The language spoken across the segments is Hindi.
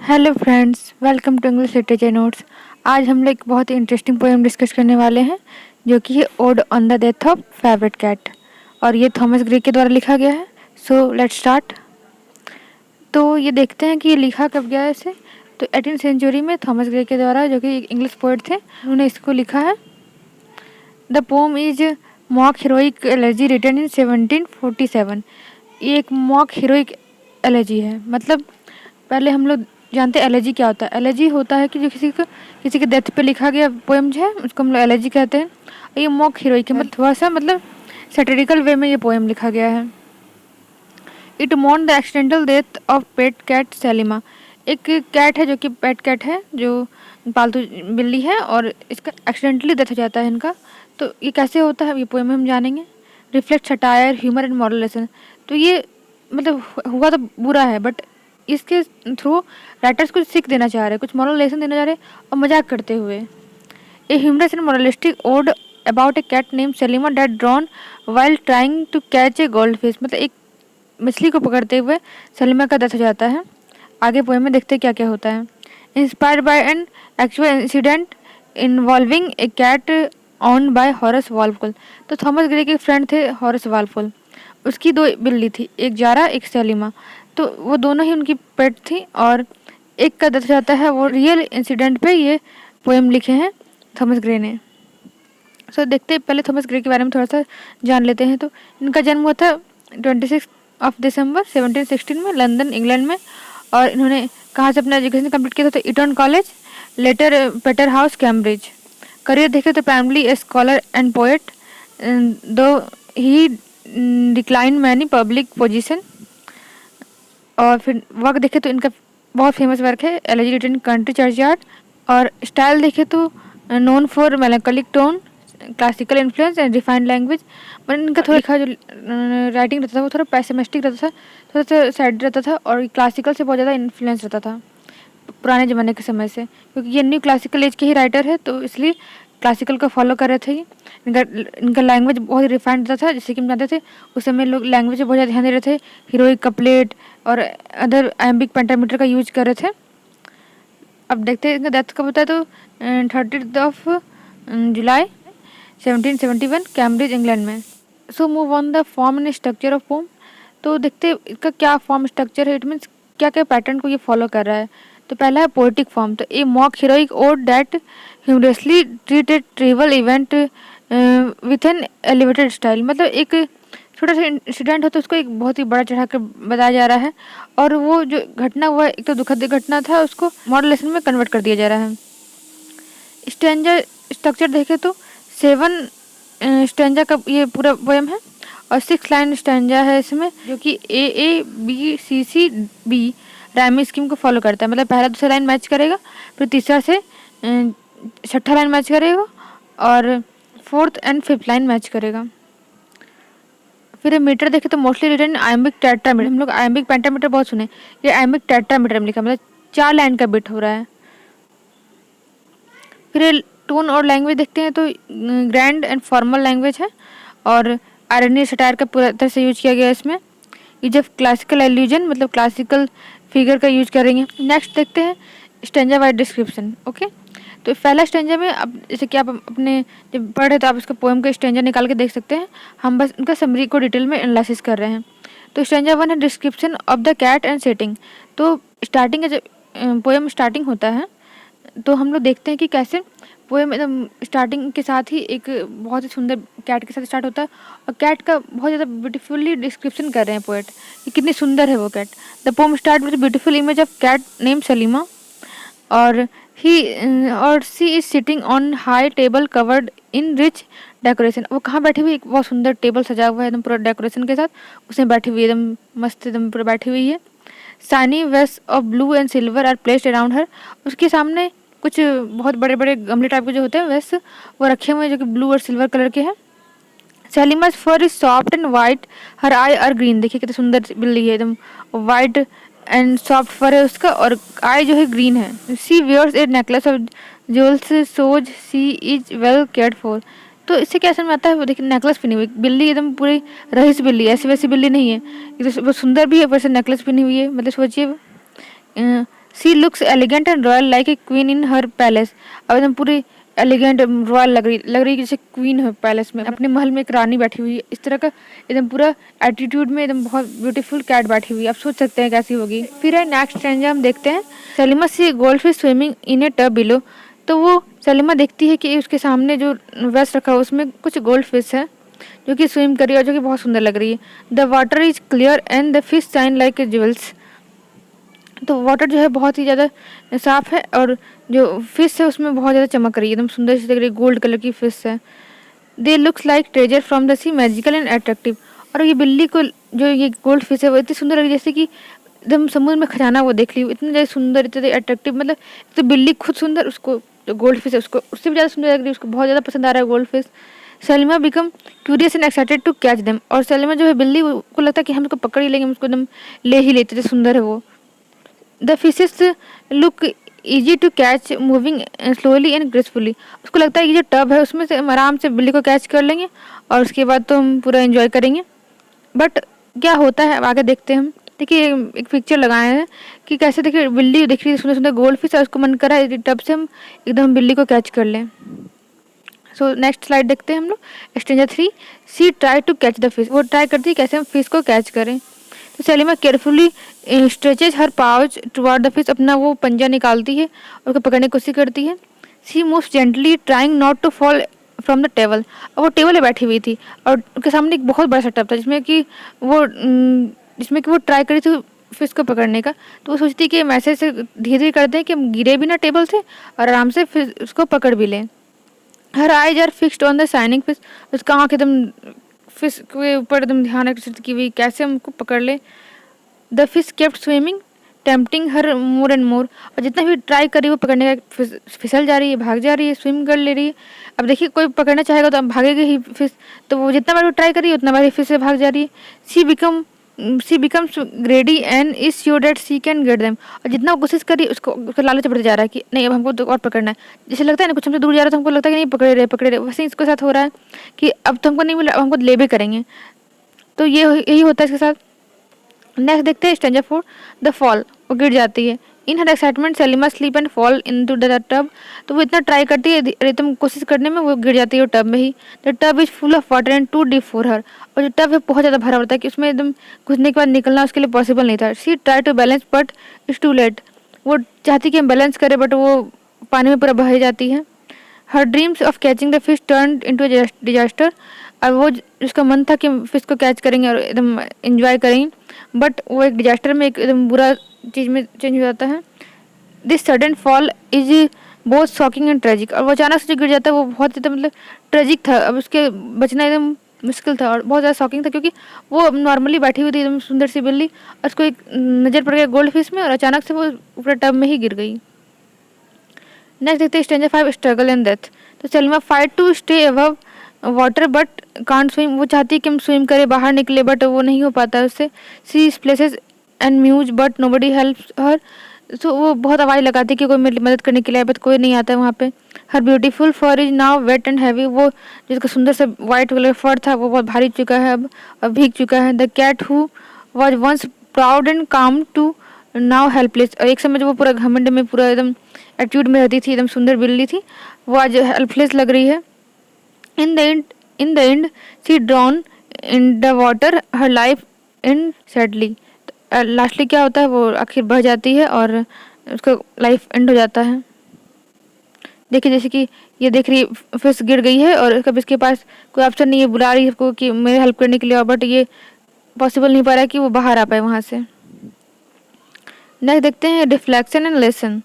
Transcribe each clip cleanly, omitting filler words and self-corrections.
Hello friends, welcome to English literature notes. आज हम लोग एक बहुत ही इंटरेस्टिंग पोएम डिस्कस करने वाले हैं जो कि है ode on the death of favourite cat, और ये थॉमस ग्रे के द्वारा लिखा गया है। So let's start. तो ये देखते हैं कि ये लिखा कब गया है इसे। तो 18th सेंचुरी में थॉमस ग्रे के द्वारा, जो कि एक इंग्लिश पोएट थे, उन्होंने इसको लिखा है। The poem is mock heroic elegy written in 1747। ये एक मॉक हीरोइक एलेजी है। मतलब पहले हम लोग जानते हैं एलेजी क्या होता है। एलेजी होता है कि जो किसी के डेथ पे लिखा गया पोएम जो है उसको हम लोग एलेजी कहते हैं। और ये मॉक हीरोइक है, मतलब थोड़ा सा मतलब सैटिरिकल वे में ये पोएम लिखा गया है। It mourn the accidental death of pet cat Selima. एक कैट है जो कि पेट कैट है, जो पालतू बिल्ली है, और इसका एक्सीडेंटली डेथ हो जाता है इनका। तो ये कैसे होता है ये पोएम में हम जानेंगे। Reflect satire humour and moral lesson. तो ये मतलब हुआ तो बुरा है, बट इसके थ्रू राइटर्स कुछ सीख देना चाह रहे हैं, कुछ मॉरल लेसन देना चाह रहे हैं, और मजाक करते हुए। A humorous and moralistic ode about a cat name Selima that drown while trying to catch a goldfish. मतलब एक मछली को पकड़ते हुए सलीमा का डेथ हो जाता है। आगे पोएम में देखते क्या क्या होता है। Inspired by an actual incident involving a cat owned by Horace Walpole. तो थॉमस ग्रे के फ्रेंड थे हॉरस वॉल्पोल, उसकी दो बिल्ली थी, एक जारा एक सेलिमा। तो वो दोनों ही उनकी पेट थी, और एक का डेथ हो जाता है। वो रियल इंसिडेंट पे ये पोएम लिखे हैं थॉमस ग्रे ने। सो देखते हैं पहले थॉमस ग्रे के बारे में थोड़ा सा जान लेते हैं। तो इनका जन्म हुआ था 26 दिसंबर 1716 में लंदन इंग्लैंड में। और इन्होंने कहाँ से अपना एजुकेशन कंप्लीट किया था? तो Eton College, later Peterhouse, Cambridge. Career देखे तो primarily a scholar and poet, though he declined many public position. और फिर वर्क देखे तो इनका बहुत फेमस वर्क है एलेजी रिटन कंट्री चर्चयार्ड। और स्टाइल देखे तो known for melancholic tone, classical influence and refined language. मतलब इनका थोड़ा लिखा जो राइटिंग रहता था वो थोड़ा पैसिमिस्टिक रहता था, थोड़ा सा सैड रहता था, और क्लासिकल से बहुत ज़्यादा इन्फ्लुएंस रहता था पुराने ज़माने के समय से, क्योंकि ये न्यू क्लासिकल एज के ही राइटर है, तो इसलिए क्लासिकल को फॉलो कर रहे थे। इनका लैंग्वेज बहुत ही रिफाइंड रहता था, जैसे कि हम जानते थे उस समय लोग लैंग्वेज पे बहुत ज़्यादा ध्यान दे रहे थे। हीरोइक कपलेट और अदर एम्बिक पेंटामीटर का यूज कर रहे थे। अब देखते हैं इनका डेथ कब होता है। तो 30 जुलाई 1771 कैम्ब्रिज इंग्लैंड में। So move on the form and structure of poem. तो देखते हैं इसका क्या फॉर्म स्ट्रक्चर है, इट मीन्स क्या क्या पैटर्न को ये फॉलो कर रहा है। तो पहला है पोएटिक फॉर्म। तो a mock heroic ode that humorously treat a trivial event with an elevated style. मतलब एक छोटा सा इंसिडेंट हो तो उसको एक बहुत ही बड़ा चढ़ा कर बताया जा रहा है, और वो जो घटना हुआ एक तो दुखद घटना था, उसको मॉरल लेसन में कन्वर्ट कर दिया जा रहा है। स्टैंजा स्ट्रक्चर देखे तो 7 स्टैंजा का ये पूरा पोएम है, और 6 लाइन स्टैंजा है इसमें, जो कि AABCCB राइमिंग स्कीम को फॉलो करता है। मतलब पहला दूसरा लाइन मैच करेगा, फिर तीसरा से छठा लाइन मैच करेगा, और 4th and 5th line match करेगा। फिर मीटर देखे तो मोस्टली रिटन आयम्बिक टेट्रामीटर। हम लोग आयम्बिक पेंटामीटर बहुत सुने, ये आयम्बिक टेट्रामीटर में लिखा, मतलब 4 लाइन का बिट हो रहा है। फिर टोन और लैंग्वेज देखते हैं तो ग्रैंड एंड फॉर्मल लैंग्वेज है, और आयरनी सटायर का पूरा तरह से यूज किया गया है इसमें। ये जब क्लासिकल एल्यूजन, मतलब क्लासिकल फिगर का यूज करेंगे। नेक्स्ट देखते हैं स्टेंजा वाइज डिस्क्रिप्शन। ओके, तो पहला स्टेंजा में अब जैसे कि आप अपने जब पढ़ रहे तो आप उसका पोएम का स्टेंजा निकाल के देख सकते हैं। हम बस उनका समरी को डिटेल में एनालिसिस कर रहे हैं। तो स्टेंजा 1 है description of the cat and setting. तो स्टार्टिंग का जब पोएम स्टार्टिंग होता है तो हम लोग देखते हैं कि कैसे पोएम एकदम स्टार्टिंग के साथ ही एक बहुत ही सुंदर कैट के साथ स्टार्ट होता है, और कैट का बहुत ज़्यादा ब्यूटीफुली डिस्क्रिप्शन कर रहे हैं पोएट कि कितनी सुंदर है वो cat. The poem start with beautiful image of cat name Selima, और she is sitting on high table covered in rich decoration. वो कहाँ बैठी हुई? एक बहुत सुंदर टेबल सजा हुआ है एकदम पूरा डेकोरेशन के साथ, उसमें बैठी हुई एकदम मस्त, एकदम पूरा बैठी हुई है। सानी वेस्ट of blue and silver are placed around her. उसके सामने कुछ बहुत बड़े बड़े गमले टाइप के जो होते हैं वेस्ट वो रखे हुए हैं, जो कि ब्लू और सिल्वर कलर के हैं। सेलिमा's fur is soft and white, her eye are green। देखिए कितनी सुंदर बिल्ली है, एकदम वाइट एंड सॉफ्ट फर है उसका, और आई जो है ग्रीन है। She wears a necklace of jewels shows she is well cared for. तो इससे क्या समझ में आता है? वो देखिए नेकलेस पहनी हुई बिल्ली, एकदम पूरी रईस बिल्ली, ऐसी वैसी बिल्ली नहीं है, ये तो बहुत सुंदर भी है, वैसे नेकलेस पहनी हुई है। मतलब सोचिए she looks elegant and royal like a queen in her palace. अब एकदम पूरी एलिगेंट रॉयल लग रही जैसे क्वीन है पैलेस में, अपने महल में एक रानी बैठी हुई है, इस तरह का एकदम पूरा एटीट्यूड में एकदम बहुत ब्यूटीफुल कैट बैठी हुई है। आप सोच सकते हैं कैसी होगी। फिर है नेक्स्ट स्टैंजा हम देखते हैं। Salima she gold fish swimming in a tub below. तो वो सलीमा देखती है कि उसके सामने जो वेस्ट रखा है उसमें कुछ गोल्ड फिश है जो कि स्विम कर रही है और जो कि बहुत सुंदर लग रही है। The water is clear and the fish shine like jewels. तो वाटर जो है बहुत ही ज़्यादा साफ है और जो फिश है उसमें बहुत ज़्यादा चमक रही है, एकदम सुंदर सी लग रही है, गोल्ड कलर की फिश है। They looks like treasure from the sea, magical and attractive. और ये बिल्ली को जो ये गोल्ड फिश है वो इतनी सुंदर लग रही है जैसे कि एकदम समुद्र में खजाना वो देख ली, इतनी ज़्यादा सुंदर, इतनी अट्रैक्टिव। मतलब तो बिल्ली खुद सुंदर, उसको जो गोल्ड फिश है उसको उससे भी ज़्यादा सुंदर लग रही है, उसको बहुत ज़्यादा पसंद आ रहा है goldfish. Selima become curious and excited to catch them. और सलीमा जो है बिल्ली को लगता है कि हम इसको पकड़ ही लेंगे, हम उसको एकदम ले ही लेते थे, सुंदर है वो। The fishes look easy to catch moving slowly and gracefully. उसको लगता है कि जो टब है उसमें से हम आराम से बिल्ली को कैच कर लेंगे और उसके बाद तो हम पूरा एंजॉय करेंगे। बट क्या होता है अब आगे देखते हैं हम। देखिए एक पिक्चर लगाए हैं कि कैसे, देखिए बिल्ली दिख रही है सुंदर सुंदर गोल्ड फिश और उसको मन करा है टब से हम एकदम बिल्ली को कैच कर लें। सो नेक्स्ट स्लाइड देखते हैं हम लोग। Stanza 3 she try to catch the fish. वो ट्राई करती है कैसे हम फिश को कैच करें। तो Selima carefully stretches her paw toward the fish. अपना वो पंजा निकालती है और उसको पकड़ने की कोशिश करती है। She moves gently trying not to fall from the table. और वो टेबल पे बैठी हुई थी और उनके सामने एक बहुत बड़ा सा टब था जिसमें कि वो ट्राई करी थी फिश को पकड़ने का। तो वो सोचती कि हम ऐसे से धीरे धीरे करते हैं कि हम गिरे भी ना टेबल से और आराम से फिश उसको पकड़ भी लें। Her eyes are fixed on the shining fish. उसका आँख एकदम फिश के ऊपर एकदम ध्यान आकर्षित की हुई, कैसे हमको पकड़ ले। The fish kept swimming tempting her more and more. और जितना भी ट्राई करी वो पकड़ने का फिसल जा रही है, भाग जा रही है, स्विम कर ले रही है। अब देखिए कोई पकड़ना चाहेगा तो अब भागेगी ही फिश, तो वो जितना बार वो ट्राई करी उतना बार ही फिश से भाग जा रही है। She becomes greedy and is sure that she can get them. और जितना वो कोशिश करी उसको लालच बढ़ते जा रहा है कि नहीं अब हमको तो और पकड़ना है। जैसे लगता है ना कुछ हमसे दूर जा रहा है तो हमको लगता है कि नहीं पकड़े रहे, वैसे इसके साथ हो रहा है कि अब तो हमको नहीं मिला, अब हमको ले भी करेंगे। तो ये यही होता है इसके साथ। नेक्स्ट देखते हैं स्ट्रेंजर 4 द फॉल। वो गिर जाती है। In her excitement Salima slip and fall into the tub. तो वो इतना ट्राई करती है, एकदम कोशिश करने में वो गिर जाती है टब में ही। The tub is full of water and too deep for her. और जो टब है बहुत ज़्यादा भरा होता है कि उसमें एकदम घुसने के बाद निकलना उसके लिए पॉसिबल नहीं था। She try to balance but it's too late. वो चाहती कि हम बैलेंस करें बट वो पानी में पूरा बह जाती है। हर dreams of catching the fish turn into disaster. और वो उसका मन था कि फिश को कैच करेंगे और एकदम एंजॉय करेंगे, बट वो एक डिजास्टर में एक एकदम बुरा चीज़ में चेंज हो जाता है। दिस सडन फॉल इज बहुत शॉकिंग एंड ट्रेजिक। और वो अचानक से जो गिर जाता है वो बहुत ज़्यादा मतलब ट्रेजिक था। अब उसके बचना एकदम मुश्किल था और बहुत ज़्यादा शॉकिंग था क्योंकि वो नॉर्मली बैठी हुई थी एकदम सुंदर सी बिल्ली और उसको एक नज़र पड़ गया गोल्ड फिश में और अचानक से वो पूरे टब में ही गिर गई। नेक्स्ट देखते हैं स्ट्रेंजर 5 स्ट्रगल एंड डेथ। तो Salima fight to stay above water but can't swim. वो चाहती है कि हम स्विम करें, बाहर निकले, बट वो नहीं हो पाता है उससे। She places and mews but nobody helps her. तो वो बहुत आवाज़ लगाती है कि कोई मेरी मदद करने के लिए, बट कोई नहीं आता है वहाँ पे। Her beautiful fur is now wet and heavy. वो जिसका सुंदर सा वाइट कलर फर था वो बहुत भारी चुका है, अब भीग चुका है। The cat who was once proud and calm to now helpless. और एक समय जो वो पूरा घमंड में पूरा एकदम एटीट्यूड में रहती थी, एकदम सुंदर बिल्ली थी, वो आज हेल्पलेस लग रही है। In the end, she drowned in the water. Her life end sadly. Lastly क्या होता है, वो आखिर बह जाती है और उसका लाइफ एंड हो जाता है। देखिए जैसे कि ये देख रही फिश गिर गई है और कभी इसके पास कोई ऑप्शन नहीं है, बुला रही है सबको कि मेरे हेल्प करने के लिए, बट ये पॉसिबल नहीं पा रहा है कि वो बाहर आ पाए वहाँ से। नेक्स्ट देखते हैं रिफ्लेक्शन एंड लेसन।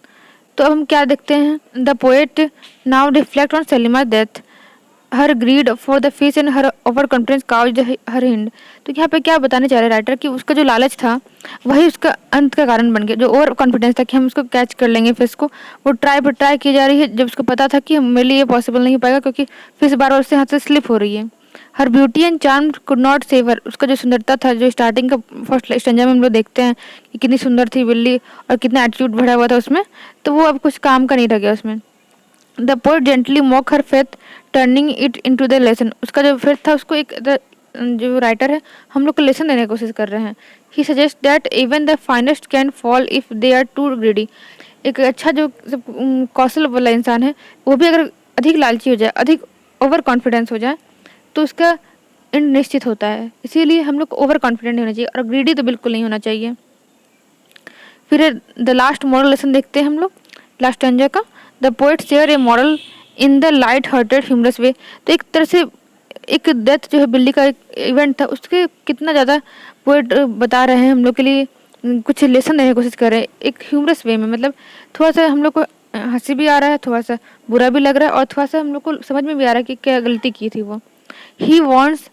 तो अब हम क्या देखते हैं। The poet now reflect on Selima death. Her greed for the fish and her over confidence cause her end. तो यहाँ पे क्या बताने चाह रहे राइटर कि उसका जो लालच था वही उसका अंत का कारण बन गया। जो ओवर कॉन्फिडेंस था कि हम उसको कैच कर लेंगे फिश को, वो ट्राई पर ट्राई की जा रही है जब उसको पता था कि मेरे लिए ये पॉसिबल नहीं हो पाएगा क्योंकि फिश बार बार उससे हाथ से स्लिप हो रही है। Her beauty and charm could not save her. उसका जो सुंदरता था, जो स्टार्टिंग का फर्स्ट स्टेंजा में हम लोग देखते हैं कि कितनी सुंदर थी बिल्ली और कितना एटीट्यूड भरा हुआ था उसमें, तो वो अब कुछ काम का नहीं रह गया उसमें। The poet gently mock her faith turning it into the lesson. उसका जो फेथ था उसको एक जो राइटर है हम लोग को लेसन देने की कोशिश कर रहे हैं। He suggest that even the finest can fall if they are too greedy. एक अच्छा जो कौशल वाला इंसान है वो भी अगर अधिक लालची हो जाए, अधिक ओवर कॉन्फिडेंस हो जाए तो उसका एंड निश्चित होता है। इसीलिए हम लोग को ओवर कॉन्फिडेंट नहीं होना चाहिए और ग्रीडी तो बिल्कुल नहीं होना चाहिए। फिर द लास्ट मॉरल लेसन देखते हैं हम लोग लास्ट स्टैंजा का। The poet share A moral in the light hearted humorous way. तो एक तरह से एक डेथ जो है बिल्ली का एक इवेंट था, उसके कितना ज़्यादा पोएट बता रहे हैं हम लोग के लिए, कुछ लेसन देने की कोशिश कर रहे हैं एक ह्यूमरस वे में। मतलब थोड़ा सा हम लोग को हंसी भी आ रहा है, थोड़ा सा बुरा भी लग रहा है और थोड़ा सा हम लोग को समझ में भी आ रहा है कि क्या गलती की थी वो। He wants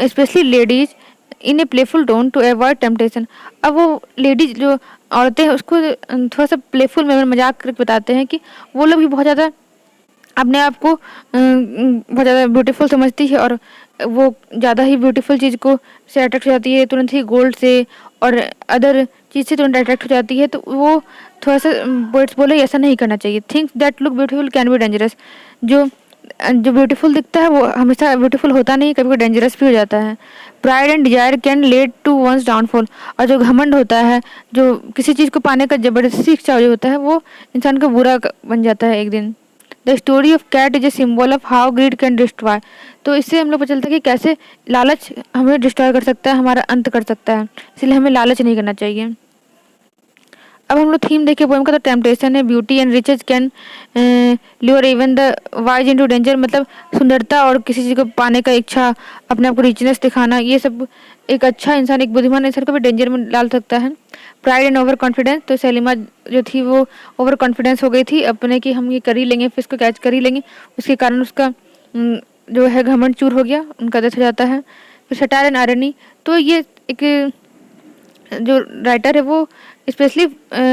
specially ladies in a playful tone to avoid temptation. अब वो लेडीज जो औरतें हैं उसको थोड़ा सा प्लेफुल में मजाक करके बताते हैं कि वो लोग भी बहुत ज़्यादा अपने आप को बहुत ज़्यादा ब्यूटीफुल समझती है और वो ज़्यादा ही ब्यूटीफुल चीज़ को से अट्रैक्ट हो जाती है, तुरंत ही गोल्ड से और अदर चीज़ से तुरंत अट्रैक्ट हो जाती है। तो वो थोड़ा सा वर्ड्स बोले ऐसा नहीं करना चाहिए। Things that look beautiful can be dangerous. जो जो ब्यूटीफुल दिखता है वो हमेशा ब्यूटीफुल होता नहीं, कभी कभी डेंजरस भी हो जाता है। Pride and desire can lead to one's downfall. और जो घमंड होता है, जो किसी चीज़ को पाने का जबरदस्ती इच्छा जो होता है, वो इंसान को बुरा बन जाता है एक दिन। The story of cat is a symbol of how greed can destroy. तो इससे हम लोग पता चलता है कि कैसे लालच हमें डिस्ट्रॉय कर सकता है, हमारा अंत कर सकता है। इसलिए हमें लालच नहीं करना चाहिए। अब हम लोग थीम देखें पोएम का, तो टेम्पटेशन है, beauty and riches can lure even the wise into danger. मतलब सुंदरता और किसी चीज़ को पाने का इच्छा, अपने आप को रिचनेस दिखाना, ये सब एक अच्छा इंसान, एक बुद्धिमान इंसान को भी डेंजर में डाल सकता है। प्राइड एंड ओवर कॉन्फिडेंस, तो सलीमा जो थी वो ओवर कॉन्फिडेंस हो गई थी अपने कि हम ये कर ही लेंगे, फिर इसको कैच कर ही लेंगे। उसके कारण उसका जो है घमंड चूर हो गया, उनका डेथ हो जाता है। फिर सटायर एंड आयरनी, तो ये एक जो राइटर है वो स्पेशली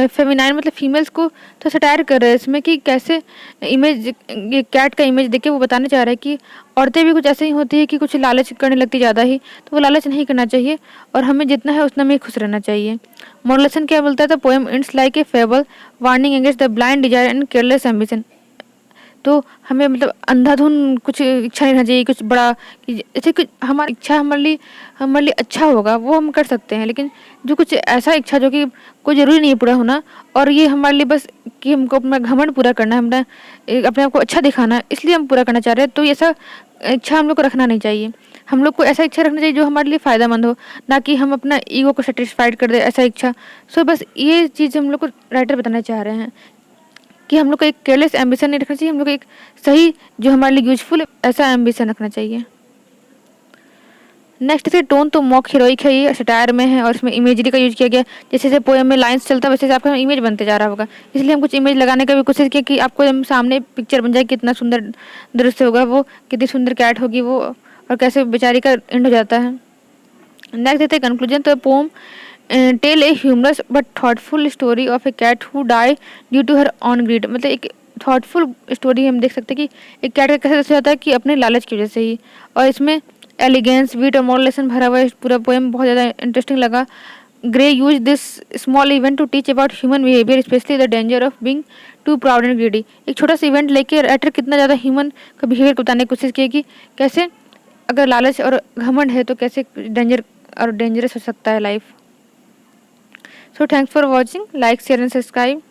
फेमिनाइन मतलब फीमेल्स को तो सटायर कर रहे हैं इसमें कि कैसे इमेज, ये कैट का इमेज देख के वो बताना चाह रहा है कि औरतें भी कुछ ऐसे ही होती है कि कुछ लालच करने लगती ज़्यादा ही, तो वो लालच नहीं करना चाहिए और हमें जितना है उतना में ही खुश रहना चाहिए। मोरल लेसन क्या बोलता है? The poem ends like a fable warning against the blind desire and careless ambition. तो हमें मतलब अंधाधुन कुछ इच्छा नहीं रहना चाहिए, कुछ बड़ा कि जैसे कुछ हमारी इच्छा हमारे लिए अच्छा होगा वो हम कर सकते हैं, लेकिन जो कुछ ऐसा इच्छा जो कि कोई ज़रूरी नहीं है पूरा होना, और ये हमारे लिए बस कि हमको अपना घमंड पूरा करना है, अपना अपने आप को अच्छा दिखाना है, इसलिए हम पूरा करना चाह रहे हैं, तो ऐसा इच्छा हम लोग को रखना नहीं चाहिए। हम लोग को ऐसा इच्छा रखना चाहिए जो हमारे लिए फ़ायदेमंद हो, ना कि हम अपना ईगो को सेटिस्फाइड कर दे ऐसा इच्छा। सो बस ये चीज़ हम लोग को राइटर बताना चाह रहे हैं कि हम लोग को एक केयरलेस एम्बिशन नहीं रखना चाहिए, हम लोग को एक सही जो हमारे लिए यूजफुल ऐसा एम्बिशन रखना चाहिए। नेक्स्ट से टोन, तो मॉक हीरोइक है, ये सटायर में है और इसमें इमेजरी का यूज किया गया। जैसे जैसे पोएम में लाइंस चलता है वैसे आपका इमेज बनते जा रहा होगा, इसलिए हम कुछ इमेज लगाने का भी कोशिश किया कि आपको सामने पिक्चर बन जाए, कितना सुंदर दृश्य होगा वो, कितनी सुंदर कैट होगी वो, और कैसे बेचारी का एंड हो जाता है। नेक्स्ट देते हैं कंक्लूजन। तो poem tell a humorous but thoughtful story of a cat who die due to her own greed. मतलब एक थॉटफुल स्टोरी हम देख सकते हैं कि एक कैट का कैसे दर्शाया जाता है कि अपने लालच की वजह से ही, और इसमें एलिगेंस, वीट और मॉरल लेसन भरा हुआ है। पूरा पोएम बहुत ज़्यादा इंटरेस्टिंग लगा। Gray use this small event to teach about human behaviour, specially the danger of being too proud and greedy. एक छोटा सा इवेंट लेके राइटर कितना ज़्यादा ह्यूमन का बिहेवियर को बताने की कोशिश की कि कैसे अगर लालच और घमंड है तो कैसे डेंजर और डेंजरस हो सकता है life. So thanks for watching. Like, share and subscribe.